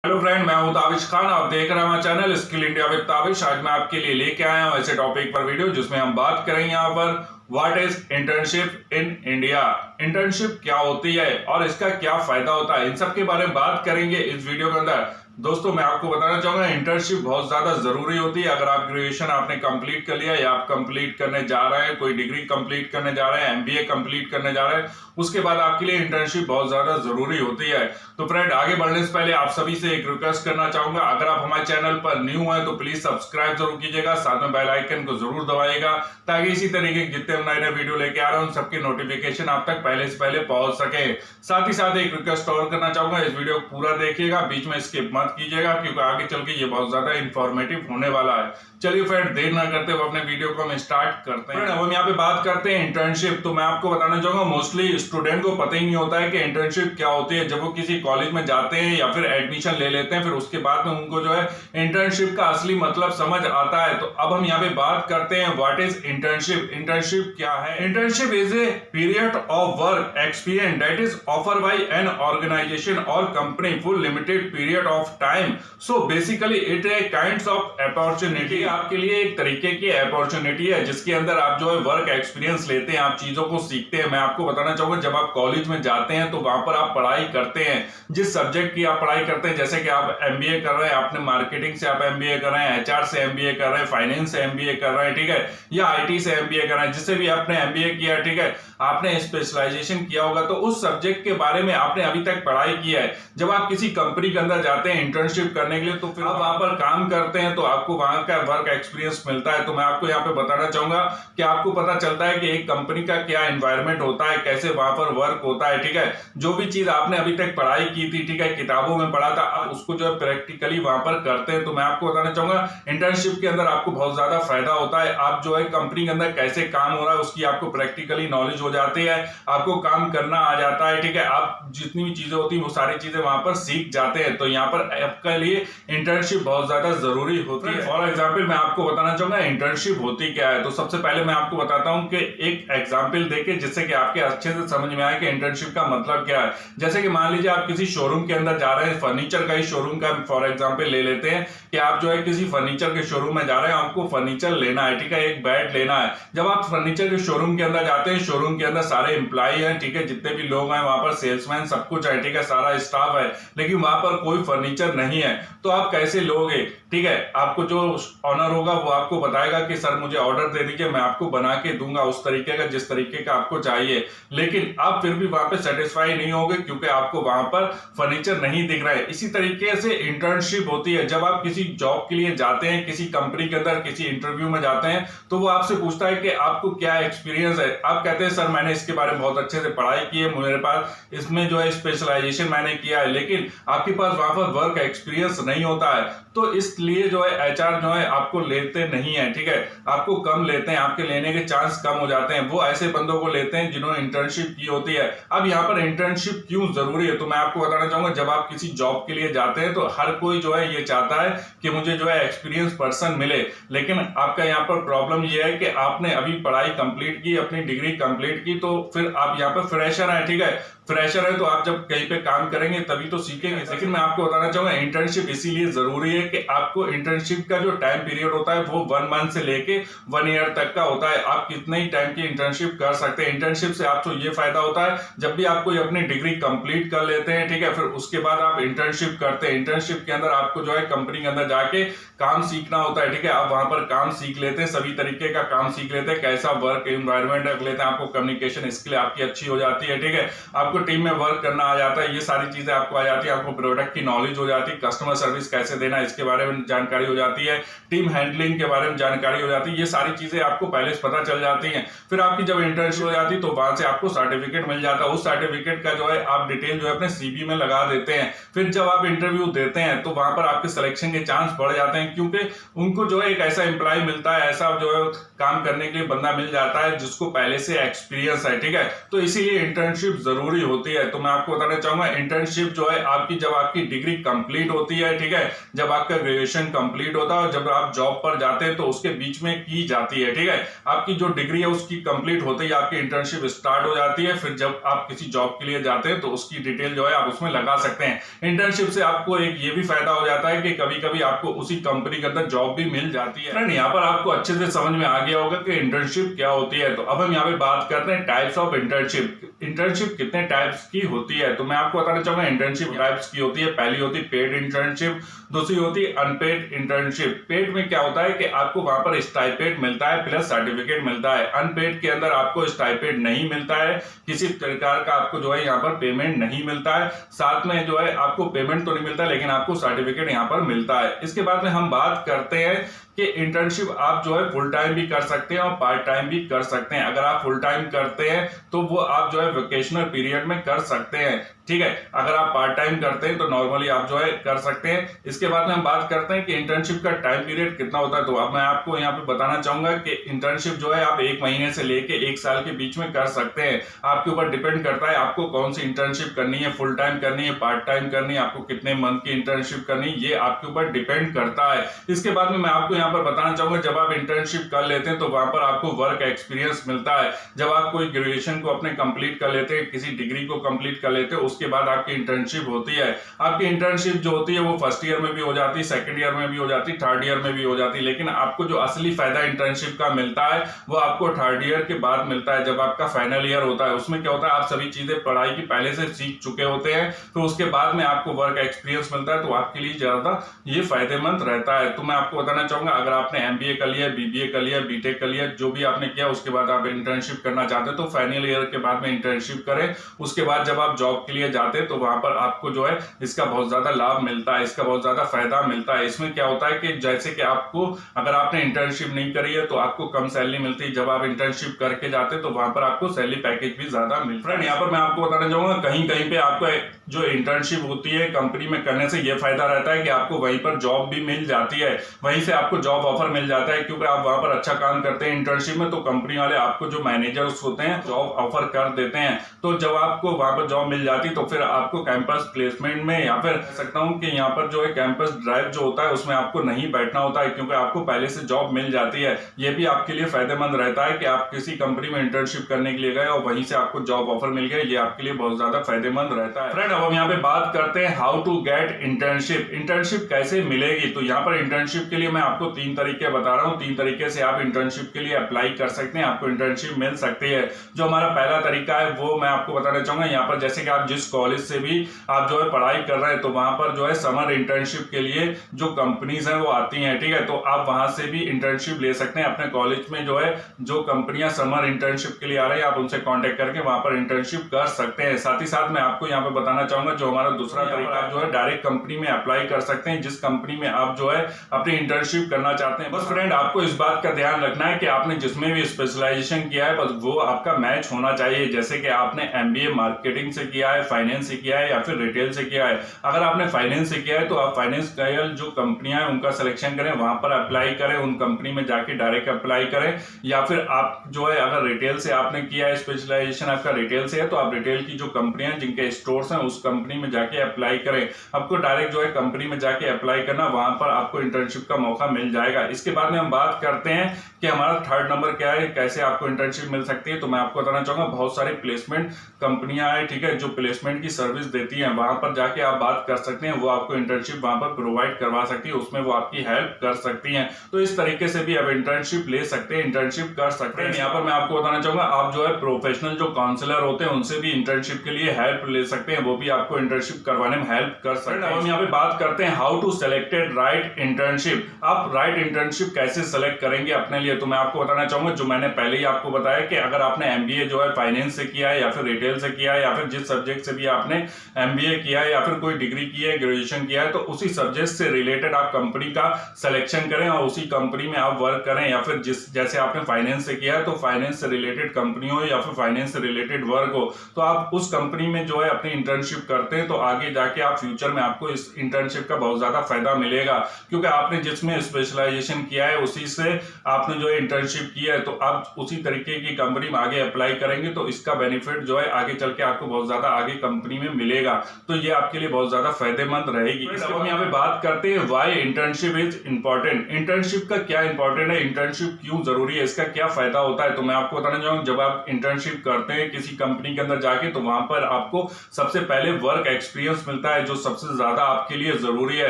Hello friend, मैं हूं ताबिश खान। आप देख रहे हैं हमारा channel skill India with Tabish. आज मैं आपके लिए लेके आया हूं ऐसे टॉपिक पर वीडियो जिसमें हम बात करेंगे यहाँ पर what is internship in India. Internship क्या होती है और इसका क्या फायदा होता है, इन सब के बारे में बात करेंगे इस वीडियो के अंदर। दोस्तों, मैं आपको बताना चाहूंगा इंटर्नशिप बहुत ज्यादा जरूरी होती है। अगर आप ग्रेजुएशन आपने कंप्लीट कर लिया या आप कंप्लीट करने जा रहे हैं, कोई डिग्री कंप्लीट करने जा रहे हैं, एमबीए कंप्लीट करने जा रहे हैं, उसके बाद आपके लिए इंटर्नशिप बहुत ज्यादा जरूरी होती है। तो फ्रेंड, आगे बढ़ने से पहले आप सभी से एक रिक्वेस्ट करना चाहूंगा, अगर आप हमारे चैनल पर न्यू है तो प्लीज सब्सक्राइब जरूर कीजिएगा, साथ में बेल आइकन को जरूर दबाइएगा ताकि इसी तरीके के जितने नए नए वीडियो लेके आ रहे हैं सबके नोटिफिकेशन आप तक पहले से पहले पहुंच सके। साथ ही साथ एक रिक्वेस्ट और करना चाहूंगा, इस वीडियो को पूरा देखिएगा, बीच में स्किप मत कीजिएगा क्योंकि आगे चल के ये बहुत ज्यादा इंफॉर्मेटिव होने वाला है। चलिए फ्रेंड, देर ना करते हुए अपने वीडियो को हम स्टार्ट करते हैं। अब हम यहाँ पे बात करते हैं इंटर्नशिप। तो मैं आपको बताना चाहूंगा, मोस्टली स्टूडेंट को पता ही नहीं होता है कि इंटर्नशिप क्या होती है। जब वो किसी कॉलेज में जाते हैं या फिर एडमिशन ले लेते हैं, फिर उसके बाद में उनको जो है इंटर्नशिप का असली मतलब समझ आता है। तो अब हम यहाँ पे बात करते हैं व्हाट इज इंटर्नशिप। इंटर्नशिप क्या है? Internship is a period of work experience that is offered by an organisation और company for limited period of time. So basically it a kinds of opportunity. आपके लिए एक तरीके की अपॉर्चुनिटी है जिसके अंदर आप जो है वर्क एक्सपीरियंस लेते हैं, आप चीजों को सीखते हैं। मैं आपको बताना चाहूंगा, जब आप कॉलेज में जाते हैं तो वहां पर आप पढ़ाई करते हैं, जिस सब्जेक्ट की आप पढ़ाई करते हैं, जैसे कि आप एमबीए कर रहे हैं, आपने मार्केटिंग से आप एमबीए कर रहे हैं, एचआर से एमबीए कर रहे हैं, फाइनेंस से एमबीए कर रहे हैं, ठीक है, या आईटी से एमबीए कर रहे हैं, जिससे भी आपने एमबीए किया, ठीक है, आपने स्पेशलाइजेशन किया होगा तो उस सब्जेक्ट के बारे में आपने अभी तक पढ़ाई किया है। जब आप किसी कंपनी के अंदर जाते हैं इंटर्नशिप करने के लिए, तो फिर आप वहां पर काम करते हैं तो आपको वहां का वर्क एक्सपीरियंस मिलता है। तो मैं आपको यहाँ पे बताना चाहूंगा कि आपको पता चलता है कि एक कंपनी का क्या एनवायरनमेंट होता है, कैसे वहां पर वर्क होता है, ठीक है। जो भी चीज आपने अभी तक पढ़ाई की थी, ठीक है, किताबों में पढ़ा था, आप उसको जो है प्रैक्टिकली वहां पर करते हैं। तो मैं आपको बताना चाहूंगा इंटर्नशिप के अंदर आपको बहुत ज्यादा फायदा होता है। आप जो है कंपनी के अंदर कैसे काम हो रहा है उसकी आपको प्रैक्टिकली नॉलेज हो जाती है, आपको काम करना आ जाता है, ठीक है। आप जितनी भी चीजें होती है वो सारी चीजें वहां पर सीख जाते हैं। तो यहाँ पर आपके लिए इंटर्नशिप बहुत ज्यादा जरूरी होती है। फॉर एग्जाम्पल मैं आपको बताना चाहूंगा इंटर्नशिप होती क्या है। तो सबसे पहले मैं आपको बताता हूं कि एक एग्जाम्पल देके जिससे कि आपके अच्छे से समझ में आए कि इंटर्नशिप का मतलब क्या है। जैसे कि मान लीजिए आप किसी शोरूम के अंदर जा रहे हैं, फर्नीचर का ही शोरूम का फॉर एग्जाम्पल ले लेते हैं कि आप जो है किसी फर्नीचर के शोरूम में जा रहे हैं, आपको फर्नीचर लेना है, ठीक है, एक बेड लेना है। जब आप फर्नीचर के शोरूम के अंदर जाते हैं, शोरूम के अंदर सारे एम्प्लॉय हैं, ठीक है, जितने भी लोग हैं वहां पर सेल्समैन सब कुछ है, ठीक है, सारा स्टाफ है, लेकिन वहां पर कोई फर्नीचर नहीं है। तो आप कैसे लोगे? ठीक है, आपको जो ऑनर होगा वो आपको बताएगा कि सर मुझे ऑर्डर दे दीजिए, मैं आपको बना के दूंगा उस तरीके का जिस तरीके का आपको चाहिए। लेकिन आप फिर भी वहां पे सेटिस्फाई नहीं होगे क्योंकि आपको वहां पर फर्नीचर नहीं दिख रहा है। इसी तरीके से इंटर्नशिप होती है। जब आप किसी जॉब के लिए जाते हैं, किसी कंपनी के अंदर किसी इंटरव्यू में जाते हैं, तो वो आपसे पूछता है कि आपको क्या एक्सपीरियंस है। आप कहते हैं सर मैंने इसके बारे में बहुत अच्छे से पढ़ाई की है, मेरे पास इसमें जो है स्पेशलाइजेशन मैंने किया है, लेकिन आपके पास वहां पर वर्क एक्सपीरियंस नहीं होता है। तो इसलिए जो है एचआर जो है आपको लेते नहीं है, ठीक है, आपको कम लेते हैं, आपके लेने के चांस कम हो जाते हैं। वो ऐसे बंदों को लेते हैं जिन्होंने इंटर्नशिप की होती है। अब यहाँ पर इंटर्नशिप क्यों जरूरी है, तो मैं आपको बताना चाहूंगा, जब आप किसी जॉब के लिए जाते हैं तो हर कोई जो है ये चाहता है कि मुझे जो है एक्सपीरियंस पर्सन मिले। लेकिन आपका यहाँ पर प्रॉब्लम ये है कि आपने अभी पढ़ाई कंप्लीट की, अपनी डिग्री कंप्लीट की, तो फिर आप यहाँ पर फ्रेशर है, ठीक है, फ्रेशर है तो आप जब कहीं पे काम करेंगे तभी तो सीखेंगे। लेकिन मैं आपको बताना चाहूंगा इंटर्नशिप इसीलिए जरूरी है कि आपको इंटर्नशिप का जो टाइम पीरियड होता है वो 1 मंथ से लेके 1 ईयर तक का होता है। आप कितने ही टाइम की इंटर्नशिप कर सकते हैं। इंटर्नशिप से आपको ये फायदा होता है, जब भी आप कोई अपनी डिग्री कंप्लीट कर लेते हैं, ठीक है, फिर उसके बाद आप इंटर्नशिप करते हैं। इंटर्नशिप के अंदर आपको जो है कंपनी के अंदर जाके काम सीखना होता है, ठीक है, आप वहां पर काम सीख लेते हैं, सभी तरीके का काम सीख लेते हैं, कैसा वर्क एनवायरनमेंट रख लेते हैं, आपको कम्युनिकेशन स्किल आपकी अच्छी हो जाती है, ठीक है, आपको टीम में वर्क करना आ जाता है, ये सारी चीजें आपको आ जाती है, आपको प्रोडक्ट की नॉलेज हो जाती है, कस्टमर सर्विस कैसे देना इसके बारे में जानकारी हो जाती है, टीम हैंडलिंग के बारे में जानकारी हो जाती है, ये सारी चीजें आपको पहले से पता चल जाती हैं। फिर आपकी जब इंटर्नशिप हो जाती है तो वहां से आपको सर्टिफिकेट मिल जाता है। उस सर्टिफिकेट का जो है आप डिटेल जो है अपने सीवी में लगा देते हैं। फिर जब आप इंटरव्यू देते हैं तो वहां पर आपके सिलेक्शन के चांस बढ़ जाते हैं, क्योंकि उनको जो है एक ऐसा एम्प्लॉय मिलता है, ऐसा जो है काम करने के लिए बंदा मिल जाता है जिसको पहले से एक्सपीरियंस एक्सपीरियंस है, ठीक है। तो इसीलिए इंटर्नशिप जरूरी होती है। तो मैं आपको बताना चाहूंगा इंटर्नशिप जो है आपकी जब आपकी डिग्री कंप्लीट होती है, ठीक है, जब आपका ग्रेजुएशन कंप्लीट होता है और जब आप जॉब पर जाते हैं तो उसके बीच में की जाती है, ठीक है। आपकी जो डिग्री है उसकी कंप्लीट होते ही आपकी इंटर्नशिप स्टार्ट हो जाती है। फिर जब आप किसी जॉब के लिए जाते हैं तो उसकी डिटेल जो है आप उसमें लगा सकते हैं। इंटर्नशिप से आपको एक ये भी फायदा हो जाता है कि कभी कभी आपको उसी कंपनी के अंदर जॉब भी मिल जाती है। फ्रेंड, यहाँ पर आपको अच्छे से समझ में आ गया होगा कि इंटर्नशिप क्या होती है। तो अब हम यहाँ पे बात करते हैं टाइप्स ऑफ इंटर्नशिप। इंटर्नशिप कितने टाइप्स की होती है तो मैं आपको बताना चाहूंगा इंटर्नशिप टाइप्स की होती है। पहली होती है पेड इंटर्नशिप, दूसरी होती है अनपेड इंटर्नशिप। पेड में क्या होता है कि आपको वहां पर स्टाइपेंड मिलता है प्लस सर्टिफिकेट मिलता है। अनपेड के अंदर आपको स्टाइपेंड नहीं मिलता है, किसी प्रकार का आपको जो है यहाँ पर पेमेंट नहीं मिलता है, साथ में जो है आपको पेमेंट तो नहीं मिलता लेकिन आपको सर्टिफिकेट यहाँ पर मिलता है। इसके बाद में हम बात करते हैं कि इंटर्नशिप आप जो है फुल टाइम भी कर सकते हैं और पार्ट टाइम भी कर सकते हैं। अगर आप फुल टाइम करते हैं तो वो आप जो है वेकेशनल पीरियड में कर सकते हैं, ठीक है। अगर आप पार्ट टाइम करते हैं तो नॉर्मली आप जो है कर सकते हैं। इसके बाद में हम बात करते हैं कि इंटर्नशिप का टाइम पीरियड कितना होता है। तो अब मैं आपको यहाँ पे बताना चाहूंगा कि इंटर्नशिप जो है आप 1 महीने से लेके 1 साल के बीच में कर सकते हैं। आपके ऊपर डिपेंड करता है आपको कौन सी इंटर्नशिप करनी है, फुल टाइम करनी है, पार्ट टाइम करनी है, आपको कितने मंथ की इंटर्नशिप करनी है, ये आपके ऊपर डिपेंड करता है। इसके बाद में मैं आपको यहाँ पर बताना चाहूंगा जब आप इंटर्नशिप कर लेते हैं तो वहां पर आपको वर्क एक्सपीरियंस मिलता है। जब आप कोई ग्रेजुएशन को अपने कंप्लीट कर लेते हैं, किसी डिग्री को कंप्लीट कर लेते हैं, उसके बाद आपकी इंटर्नशिप होती है। आपकी इंटर्नशिप जो होती है वो फर्स्ट ईयर में भी हो जाती है, सेकंड ईयर में भी हो जाती है, थर्ड ईयर में भी हो जाती है। लेकिन आपको जो असली फायदा इंटर्नशिप का मिलता है वो आपको थर्ड ईयर के बाद मिलता है, जब आपका फाइनल ईयर होता है। उसमें क्या होता है आप सभी चीजें पढ़ाई की पहले से सीख चुके होते हैं, तो उसके बाद में आपको वर्क एक्सपीरियंस मिलता है, तो आपके लिए ज्यादा ये फायदेमंद रहता है। तो मैं आपको बताना चाहूंगा अगर आपने MBA कर लिया, BBA कर लिया, BTech कर लिया, जो भी आपने किया, उसके बाद आप इंटर्नशिप करना चाहते हैं तो फाइनल ईयर के बाद में इंटर्नशिप करें। उसके बाद जब आप जॉब के लिए जाते हैं तो वहां पर आपको जो है इसका बहुत ज्यादा लाभ मिलता है, इसका बहुत ज्यादा फायदा मिलता है। इसमें क्या होता है कि जैसे कि आपको अगर आपने इंटर्नशिप नहीं करी है तो आपको कम सैलरी मिलती है, जब आप इंटर्नशिप करके जाते हैं तो वहां पर आपको सैलरी पैकेज भी ज्यादा मिलता है। यहाँ पर मैं आपको बताना चाहूंगा कहीं कहीं पे आपको जो इंटर्नशिप होती है कंपनी में करने से यह फायदा रहता है कि आपको वहीं पर जॉब भी मिल जाती है, वहीं से आपको जॉब ऑफर मिल जाता है, क्योंकि आप वहां पर अच्छा काम करते हैं इंटर्नशिप में, तो कंपनी वाले आपको जो मैनेजर्स होते हैं जॉब ऑफर कर देते हैं। तो जब आपको वहां पर जॉब मिल जाती तो फिर आपको कैंपस प्लेसमेंट में या फिर कह सकता हूं कि यहाँ पर जो है कैंपस ड्राइव जो होता है उसमें आपको नहीं बैठना होता है, क्योंकि आपको पहले से जॉब मिल जाती है। यह भी आपके लिए फायदेमंद रहता है कि आप किसी कंपनी में इंटर्नशिप करने के लिए गए और वहीं से आपको जॉब ऑफर मिल गया, ये आपके लिए बहुत ज्यादा फायदेमंद रहता है। फ्रेंड, अब हम यहाँ पे बात करते हैं how to get internship. Internship कैसे मिलेगी, तो यहाँ पर इंटर्नशिप के लिए मैं आपको 3 तरीके बता रहा हूँ। 3 तरीके से आप इंटर्नशिप के लिए अप्लाई कर सकते हैं, आपको इंटर्नशिप मिल सकती है। जो हमारा पहला तरीका है वो मैं आपको बताना चाहूंगा। यहाँ पर जैसे कि आप जिस कॉलेज से भी आप जो है पढ़ाई कर रहे हैं तो वहां पर जो है समर इंटर्नशिप के लिए जो कंपनीज हैं वो आती हैं, ठीक है। तो आप वहां से भी इंटर्नशिप ले सकते हैं। अपने कॉलेज में जो है जो कंपनियां समर इंटर्नशिप के लिए आ रही है आप उनसे कांटेक्ट करके वहां पर इंटर्नशिप कर सकते हैं। साथ ही साथ मैं आपको यहाँ पे बताना चाहूंगा जो हमारा दूसरा तरीका जो है डायरेक्ट कंपनी में अप्लाई कर सकते हैं, जिस कंपनी में आप जो है अपनी इंटर्नशिप करना चाहते हैं। बस फ्रेंड, आपको इस बात का ध्यान रखना है कि आपने जिसमें भी स्पेशलाइजेशन किया है बस वो आपका मैच होना चाहिए। जैसे कि आपने MBA मार्केटिंग से किया है, फाइनेंस से किया है या फिर रिटेल से किया है। अगर आपने फाइनेंस से किया है तो आप फाइनेंशियल जो कंपनियां हैं उनका सिलेक्शन करें, वहां पर अप्लाई करें, उन कंपनी में जाके डायरेक्ट अप्लाई करें। या फिर आप जो है अगर रिटेल से आपने किया है, स्पेशलाइजेशन आपका रिटेल से है, तो आप रिटेल की जो कंपनियां जिनके स्टोर्स हैं उस कंपनी में जाके अप्लाई करें। आपको डायरेक्ट जो है कंपनी में जाके अप्लाई करना, वहां पर आपको इंटर्नशिप का मौका मिल जाएगा। इसके बाद में हम बात करते हैं कि हमारा थर्ड नंबर क्या है, कैसे आपको इंटर्नशिप मिल सकती है। तो मैं आपको बताना चाहूंगा बहुत सारी प्लेसमेंट कंपनियां हैं, ठीक है, जो प्लेसमेंट की सर्विस देती हैं। वहां पर जाके आप बात कर सकते हैं, वो आपको इंटर्नशिप वहां पर प्रोवाइड करवा सकती है, उसमें वो आपकी हेल्प कर सकती हैं। तो इस तरीके से भी आप इंटर्नशिप ले सकते हैं, इंटर्नशिप कर सकते हैं। यहाँ पर मैं आपको बताना चाहूंगा आप जो है प्रोफेशनल जो काउंसलर होते हैं उनसे भी इंटर्नशिप के लिए हेल्प ले सकते हैं, वो भी आपको इंटर्नशिप करवाने में हेल्प कर सकते हैं। हम यहाँ पे बात करते हैं how to selected right internship. आप राइट इंटर्नशिप कैसे सेलेक्ट करेंगे अपने लिए, तो मैं आपको बताना चाहूंगा जो मैंने पहले ही आपको बताया कि अगर आपने MBA जो है फाइनेंस से किया है या फिर रिटेल से किया है या फिर जिस सब्जेक्ट से भी आपने MBA किया है या फिर कोई डिग्री की है, ग्रेजुएशन किया है, तो उसी सब्जेक्ट से रिलेटेड आप कंपनी का सिलेक्शन करें और उसी कंपनी में आप वर्क करें। या फिर जैसे आपने फाइनेंस से किया है तो फाइनेंस से रिलेटेड कंपनी हो या फिर फाइनेंस से रिलेटेड वर्क हो, तो आप उस कंपनी में जो है अपनी इंटर्नशिप इंटर्नशिप करते हैं तो आगे जाके आप फ्यूचर में आपको इस इंटर्नशिप का बहुत ज्यादा फायदा मिलेगा, क्योंकि आपने जिसमें स्पेशलाइजेशन किया है उसी से आपने जो है इंटर्नशिप किया है, तो आप उसी तरीके की कंपनी में आगे अप्लाई करेंगे तो इसका बेनिफिट जो है आगे चल के आपको बहुत ज्यादा आगे कंपनी में मिलेगा, तो ये आपके लिए बहुत ज्यादा फायदेमंद रहेगी। अब हम यहाँ पे बात करते हैं why internship is important. Internship का क्या इंपॉर्टेंट है, इंटर्नशिप क्यों जरूरी है, इसका क्या फायदा होता है, तो मैं आपको बताना चाहूंगा। जब आप इंटर्नशिप करते हैं किसी कंपनी के अंदर जाके तो वहां पर आपको सबसे पहले वर्क एक्सपीरियंस मिलता है, जो सबसे ज्यादा आपके लिए जरूरी है।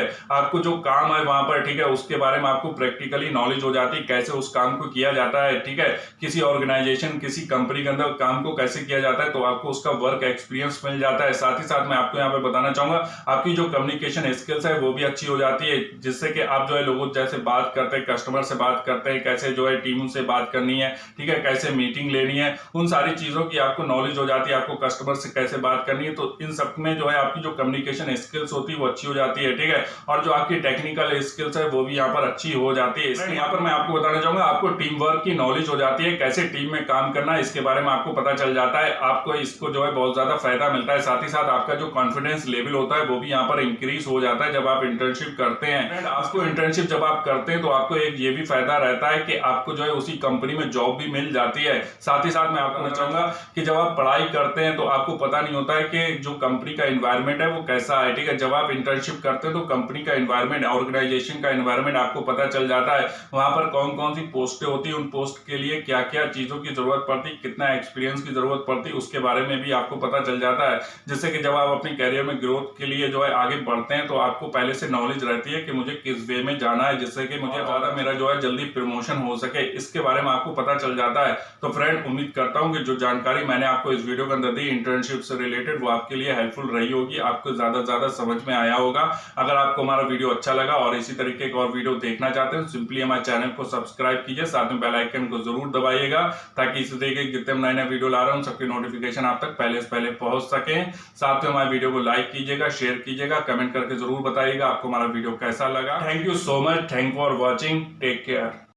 आपको जो काम है वहां पर, ठीक है, उसके बारे में आपको प्रैक्टिकली नॉलेज हो जाती है, कैसे उस काम को किया जाता है, ठीक है, किसी ऑर्गेनाइजेशन किसी कंपनी के अंदर काम को कैसे किया जाता है, तो आपको उसका वर्क एक्सपीरियंस मिल जाता है। साथ ही साथ मैं आपको यहाँ पे बताना चाहूंगा आपकी जो कम्युनिकेशन स्किल्स है वो भी अच्छी हो जाती है, जिससे कि आप जो है लोगों जैसे बात करते हैं, कस्टमर से बात करते हैं, कैसे जो है टीम से बात करनी है, ठीक है, कैसे मीटिंग लेनी है, उन सारी चीजों की आपको नॉलेज हो जाती है, आपको कस्टमर से कैसे बात करनी है, तो इन सब में जो है आपकी जो कम्युनिकेशन स्किल्स होती है वो अच्छी हो जाती है, ठीक है, और जो आपकी टेक्निकल स्किल्स है वो भी यहाँ पर अच्छी हो जाती है। इसलिए यहाँ पर मैं आपको बताना चाहूंगा आपको टीम वर्क की नॉलेज हो जाती है, कैसे टीम में काम करना है इसके बारे में आपको पता चल जाता है, आपको इसको जो है बहुत ज्यादा फायदा मिलता है। साथ ही साथ आपका जो कॉन्फिडेंस लेवल होता है वो भी यहाँ पर इंक्रीज हो जाता है जब आप इंटर्नशिप करते हैं। आपको इंटर्नशिप जब आप करते हैं तो आपको एक ये भी फायदा रहता है कि आपको जो है उसी कंपनी में जॉब भी मिल जाती है। साथ ही साथ मैं आपको बताना चाहूंगा कि जब आप पढ़ाई करते हैं तो आपको पता नहीं होता है कि जो कंपनी का एनवायरनमेंट है वो कैसा है, ठीक है, जब आप इंटर्नशिप करते हैं तो कंपनी का एनवायरनमेंट, ऑर्गेनाइजेशन का एनवायरनमेंट आपको पता चल जाता है, वहां पर कौन कौन सी पोस्टें होती है, उन पोस्ट के लिए क्या क्या चीजों की जरूरत पड़ती, कितना एक्सपीरियंस की जरूरत पड़ती, उसके बारे में भी आपको पता चल जाता है, जिससे कि जब आप अपने कैरियर में ग्रोथ के लिए जो है आगे बढ़ते हैं तो आपको पहले से नॉलेज रहती है कि मुझे किस वे में जाना है, जिससे कि मुझे ज्यादा मेरा जो है जल्दी प्रमोशन हो सके, इसके बारे में आपको पता चल जाता है। तो फ्रेंड, उम्मीद करता हूं कि जो जानकारी मैंने आपको इस वीडियो के अंदर दी इंटर्नशिप से रिलेटेड वो आपके लिए हेल्पफुल रही होगी, आपको ज्यादा से ज्यादा समझ में आया होगा। अगर आपको हमारा वीडियो अच्छा लगा और इसी तरीके का और वीडियो देखना चाहते हैं तो सिंपली हमारे चैनल को सब्सक्राइब कीजिए, साथ में बेल आइकन को जरूर दबाइएगा ताकि इसी तरीके के जितने नए नए वीडियो ला रहा हूं सबकी नोटिफिकेशन आप तक पहले से पहले पहुंच सके। साथ में हमारे वीडियो को लाइक कीजिएगा, शेयर कीजिएगा, कमेंट करके जरूर बताइएगा आपको हमारा वीडियो कैसा लगा। Thank you so much, thank for watching, take care.